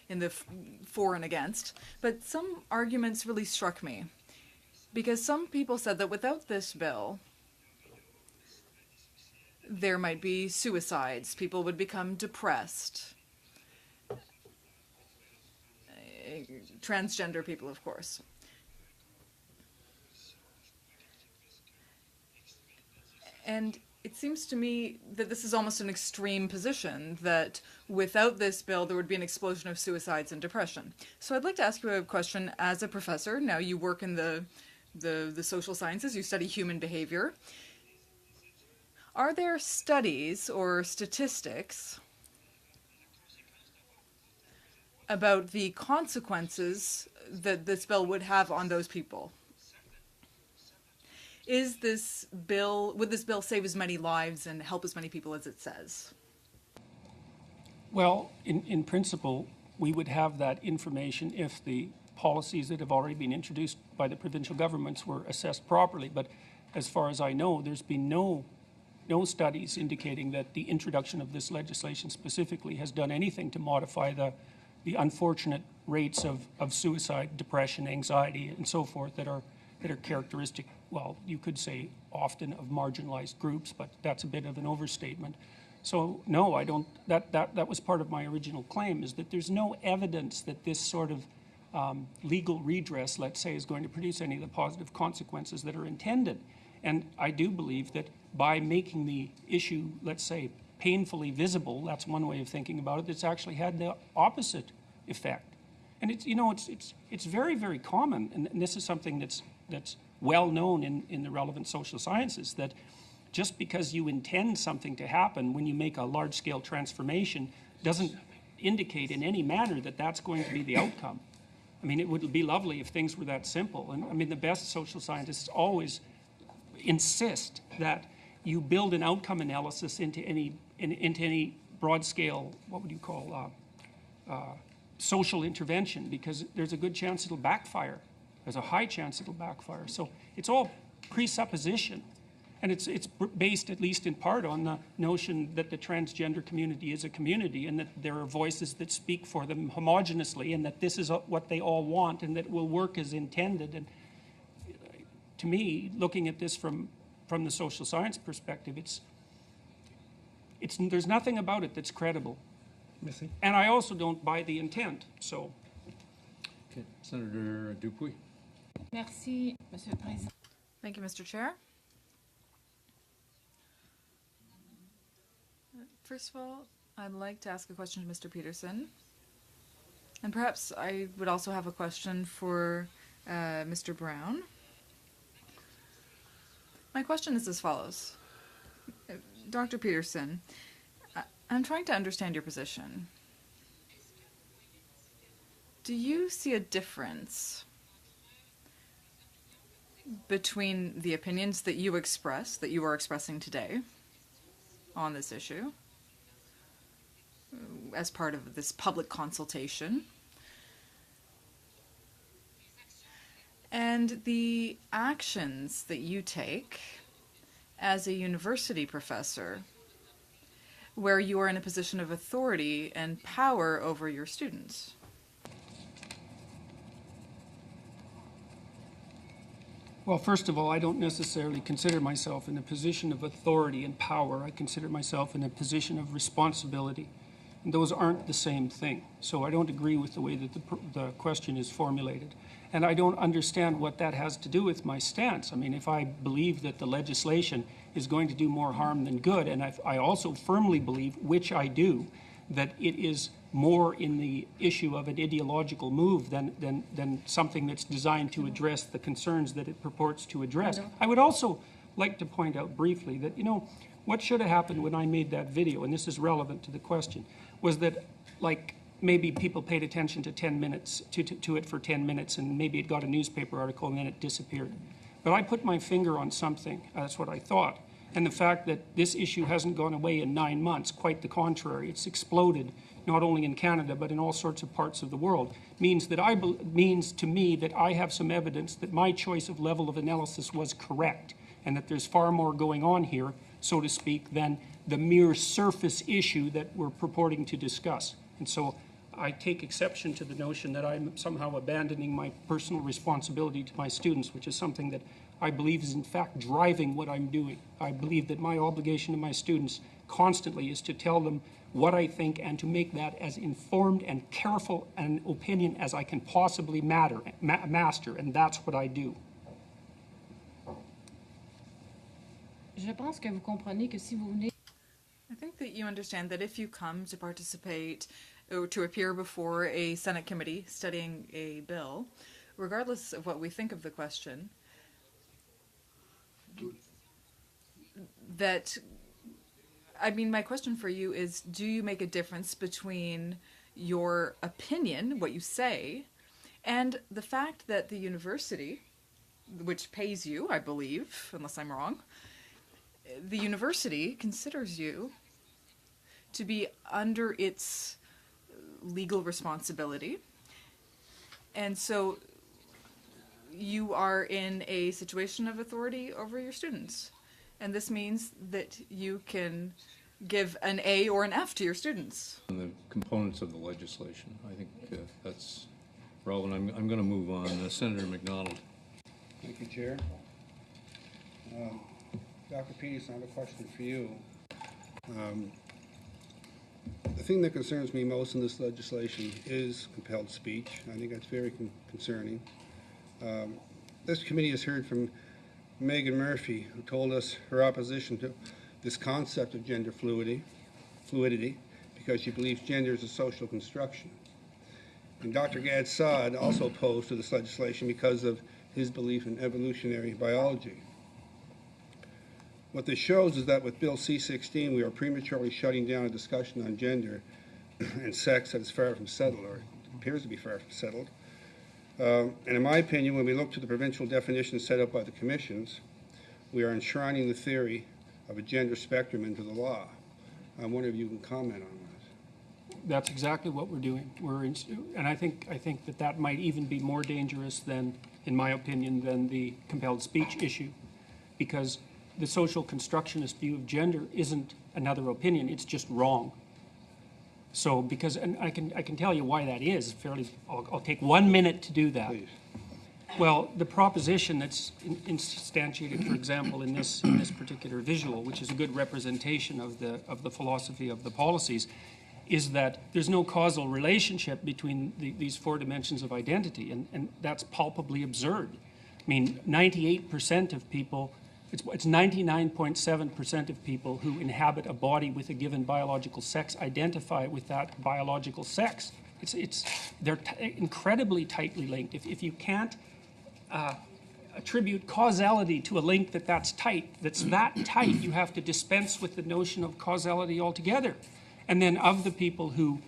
in the for and against. But some arguments really struck me. Because some people said that without this bill, there might be suicides. People would become depressed. Transgender people, of course. And it seems to me that this is almost an extreme position, that without this bill there would be an explosion of suicides and depression. So I'd like to ask you a question as a professor. Now you work in the social sciences, you study human behavior. Are there studies or statistics about the consequences that this bill would have on those people? Would this bill save as many lives and help as many people as it says? Well, in principle, we would have that information if the policies that have already been introduced by the provincial governments were assessed properly. But as far as I know, there's been no studies indicating that the introduction of this legislation specifically has done anything to modify the unfortunate rates of suicide, depression, anxiety, and so forth that are characteristic, well, you could say often of marginalized groups, but that's a bit of an overstatement. So no, I don't, that was part of my original claim, is that there's no evidence that this sort of legal redress, let's say, is going to produce any of the positive consequences that are intended. And I do believe that by making the issue, let's say, painfully visible, that's one way of thinking about it, it's actually had the opposite effect. And it's very, very common, and this is something that's well known in the relevant social sciences, that just because you intend something to happen when you make a large-scale transformation doesn't indicate in any manner that that's going to be the outcome. I mean, it would be lovely if things were that simple. And I mean, the best social scientists always insist that you build an outcome analysis into any broad-scale, what would you call, social intervention, because there's a good chance it'll backfire. There's a high chance it'll backfire. So it's all presupposition. And it's based, at least in part, on the notion that the transgender community is a community and that there are voices that speak for them homogeneously and that this is what they all want and that will work as intended. And to me, looking at this from the social science perspective, there's nothing about it that's credible. Missy? And I also don't buy the intent, so. Okay, Senator Dupuy. Merci, Monsieur le Président. Thank you, Mr. Chair. First of all, I'd like to ask a question to Mr. Peterson. And perhaps I would also have a question for Mr. Brown. My question is as follows. Dr. Peterson, I'm trying to understand your position. Do you see a difference between the opinions that you express, that you are expressing today on this issue, as part of this public consultation, and the actions that you take as a university professor, where you are in a position of authority and power over your students? Well, first of all, I don't necessarily consider myself in a position of authority and power. I consider myself in a position of responsibility. And those aren't the same thing. So I don't agree with the way that the question is formulated. And I don't understand what that has to do with my stance. I mean, if I believe that the legislation is going to do more harm than good, and I also firmly believe, which I do, that it is more in the issue of an ideological move than something that's designed to address the concerns that it purports to address. I would also like to point out briefly that, what should have happened when I made that video, and this is relevant to the question, was that, like, maybe people paid attention to 10 minutes, to it for 10 minutes, and maybe it got a newspaper article and then it disappeared. But I put my finger on something, that's what I thought. And the fact that this issue hasn't gone away in 9 months, quite the contrary, it's exploded, not only in Canada, but in all sorts of parts of the world, means to me that I have some evidence that my choice of level of analysis was correct, and that there's far more going on here, so to speak, than the mere surface issue that we're purporting to discuss. And so I take exception to the notion that I'm somehow abandoning my personal responsibility to my students, which is something that I believe is in fact driving what I'm doing. I believe that my obligation to my students constantly is to tell them what I think and to make that as informed and careful an opinion as I can possibly master, and that's what I do. Je pense que vous comprenez que si vous venez. I think that you understand that if you come to participate or to appear before a Senate committee studying a bill, regardless of what we think of the question, that, I mean, my question for you is, do you make a difference between your opinion, what you say, and the fact that the university, which pays you, I believe, unless I'm wrong, the university considers you to be under its legal responsibility, and so you are in a situation of authority over your students, and this means that you can give an A or an F to your students. And the components of the legislation, I think that's relevant. I'm going to move on. Senator McDonald. Thank you, Chair. Dr. Peterson, I have a question for you. The thing that concerns me most in this legislation is compelled speech. I think that's very concerning. This committee has heard from Megan Murphy, who told us her opposition to this concept of gender fluidity, because she believes gender is a social construction. And Dr. Gad Saad also opposed to this legislation because of his belief in evolutionary biology. What this shows is that with Bill C-16, we are prematurely shutting down a discussion on gender and sex that is far from settled, or appears to be far from settled. And in my opinion, when we look to the provincial definitions set up by the commissions, we are enshrining the theory of a gender spectrum into the law. I wonder if you can comment on that. That's exactly what we're doing. And I think that might even be more dangerous than, in my opinion, than the compelled speech issue, because the social constructionist view of gender isn't another opinion, it's just wrong. So, because, and I can tell you why that is fairly, I'll take 1 minute to do that. Please. Well, the proposition that's instantiated, for example, in this particular visual, which is a good representation of the philosophy of the policies, is that there's no causal relationship between these 4 dimensions of identity, and that's palpably absurd. I mean, 98% of people, it's 99.7% of people who inhabit a body with a given biological sex identify with that biological sex. They're incredibly tightly linked. If you can't attribute causality to a link that's that tight, you have to dispense with the notion of causality altogether. And then of the people who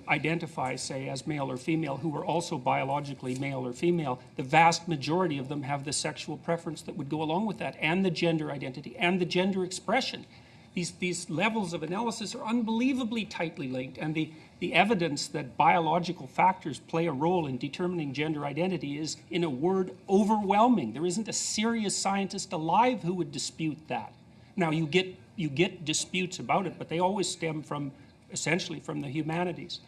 identify, say, as male or female, who are also biologically male or female, the vast majority of them have the sexual preference that would go along with that, and the gender identity, and the gender expression. These levels of analysis are unbelievably tightly linked, and the evidence that biological factors play a role in determining gender identity is, in a word, overwhelming. There isn't a serious scientist alive who would dispute that. Now, you get disputes about it, but they always stem from, essentially, from the humanities.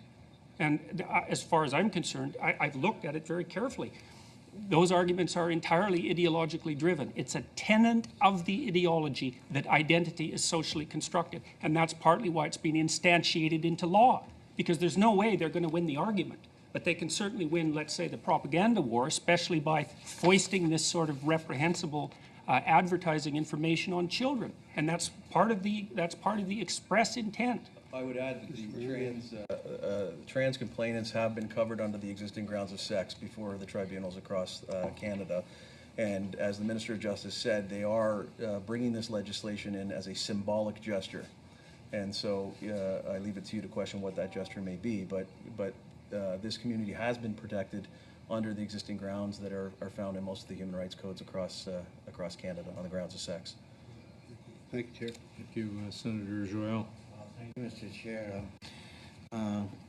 And as far as I'm concerned, I've looked at it very carefully. Those arguments are entirely ideologically driven. It's a tenet of the ideology that identity is socially constructed, and that's partly why it's been instantiated into law, because there's no way they're going to win the argument. But they can certainly win, let's say, the propaganda war, especially by foisting this sort of reprehensible advertising information on children, and that's part of the express intent. I would add that the trans complainants have been covered under the existing grounds of sex before the tribunals across Canada. And as the Minister of Justice said, they are bringing this legislation in as a symbolic gesture. And so I leave it to you to question what that gesture may be. But this community has been protected under the existing grounds that are found in most of the human rights codes across Canada on the grounds of sex. Thank you, Chair. Thank you, Senator Joel. Thank you, Mr. Chair.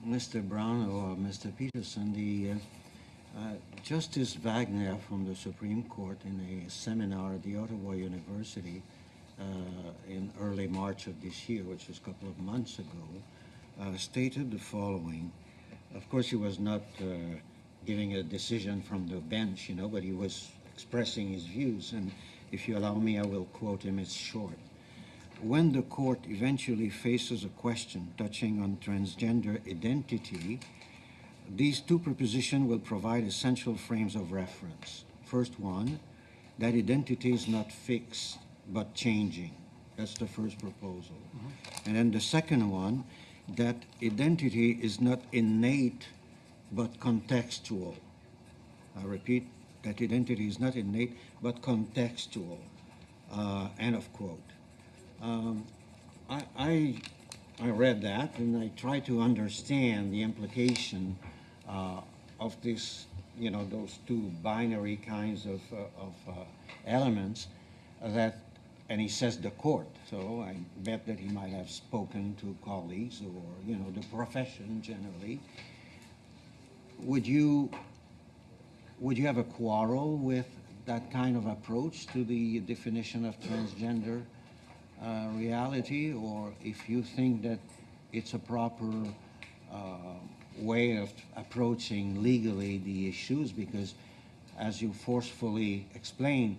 Mr. Brown or Mr. Peterson, Justice Wagner from the Supreme Court in a seminar at the Ottawa University in early March of this year, which was a couple of months ago, stated the following. Of course, he was not giving a decision from the bench, but he was expressing his views. And if you allow me, I will quote him. It's short. When the court eventually faces a question touching on transgender identity, these two propositions will provide essential frames of reference. First one, that identity is not fixed, but changing. That's the first proposal. And then the second one, that identity is not innate, but contextual. I repeat, that identity is not innate, but contextual. End of quote. I read that, and I tried to understand the implication of this, those two binary kinds of elements that, and he says the court, so I bet that he might have spoken to colleagues or, the profession generally. Would you have a quarrel with that kind of approach to the definition of transgender reality, or if you think that it's a proper way of approaching legally the issues, because as you forcefully explained,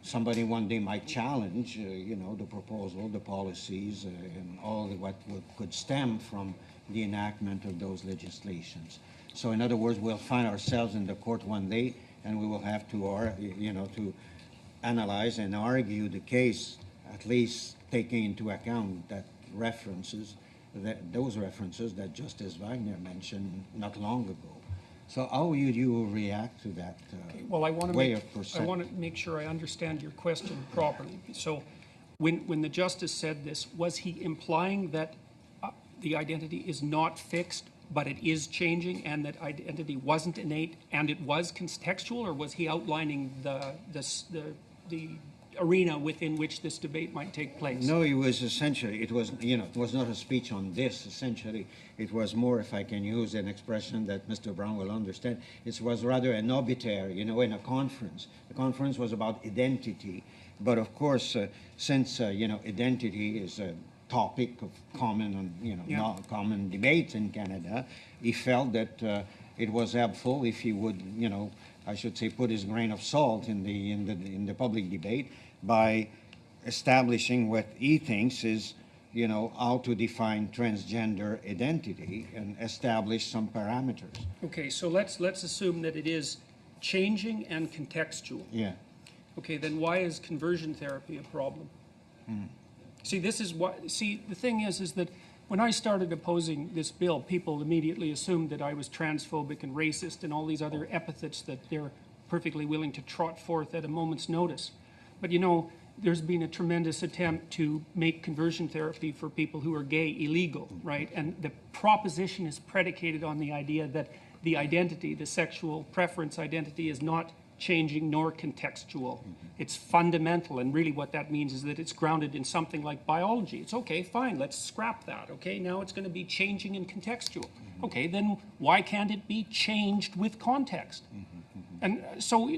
somebody one day might challenge, the proposal, the policies, and all what could stem from the enactment of those legislations. So in other words, we'll find ourselves in the court one day, and we will have to, to analyze and argue the case, at least taking into account that those references that Justice Wagner mentioned not long ago. So how would you react to that well, I want to make sure I understand your question properly. So when the justice said this, was he implying that the identity is not fixed, but it is changing, and that identity wasn't innate and it was contextual, or was he outlining the arena within which this debate might take place? No, it was essentially, it was not a speech on this, essentially. It was more, if I can use an expression that Mr. Brown will understand, it was rather an obituary, in a conference. The conference was about identity, but of course, since, identity is a topic of common, common debate in Canada, he felt that it was helpful if he would, I should say, put his grain of salt in the public debate by establishing what he thinks is, how to define transgender identity and establish some parameters. Okay, so let's assume that it is changing and contextual. Yeah. Okay, then why is conversion therapy a problem? See, the thing is that when I started opposing this bill, people immediately assumed that I was transphobic and racist and all these other epithets that they're perfectly willing to trot forth at a moment's notice. But there's been a tremendous attempt to make conversion therapy for people who are gay illegal, right? And the proposition is predicated on the idea that the identity, the sexual preference identity, is not changing nor contextual. It's fundamental, and really what that means is that it's grounded in something like biology. It's okay, fine, let's scrap that, okay? Now it's going to be changing and contextual. Okay, then why can't it be changed with context? And so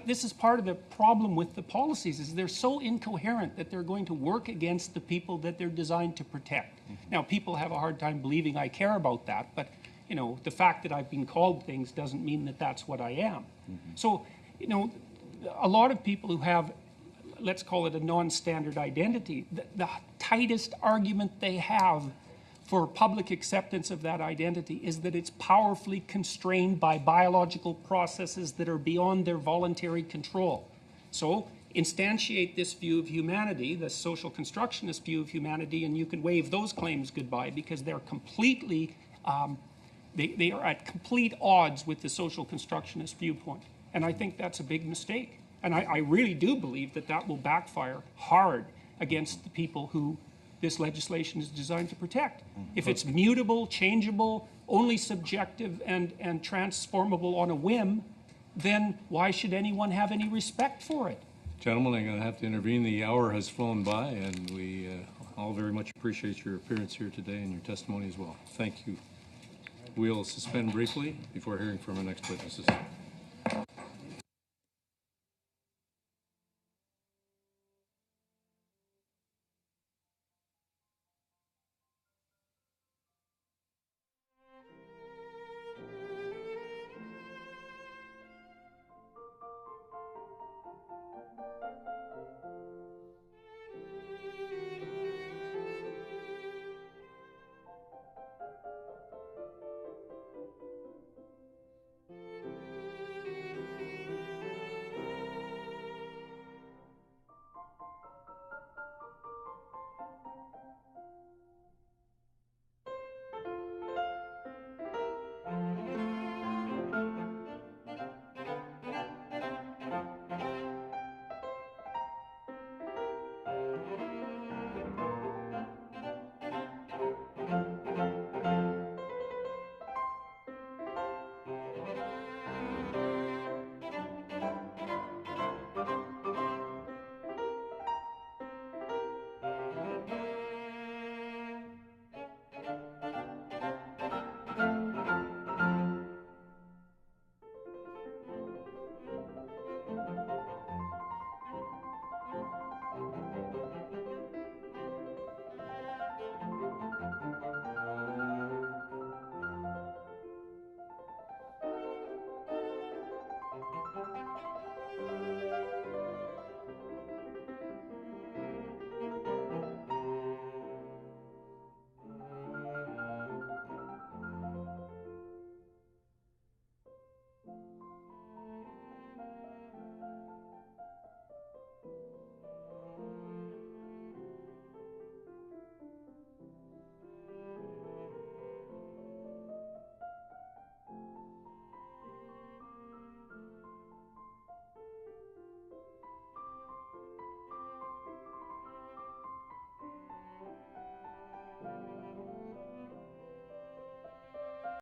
this is part of the problem with the policies, is they're so incoherent that they're going to work against the people that they're designed to protect. Now, people have a hard time believing I care about that, but the fact that I've been called things doesn't mean that that's what I am. So, a lot of people who have, let's call it a non-standard identity, the tightest argument they have for public acceptance of that identity is that it's powerfully constrained by biological processes that are beyond their voluntary control. So instantiate this view of humanity, the social constructionist view of humanity, and you can wave those claims goodbye, because they're completely, they are at complete odds with the social constructionist viewpoint. And I think that's a big mistake. And I really do believe that that will backfire hard against the people who this legislation is designed to protect. If it's mutable, changeable, only subjective and transformable on a whim, then why should anyone have any respect for it? Gentlemen, I'm going to have to intervene. The hour has flown by, and we all very much appreciate your appearance here today and your testimony as well. Thank you. We'll suspend briefly before hearing from our next witnesses.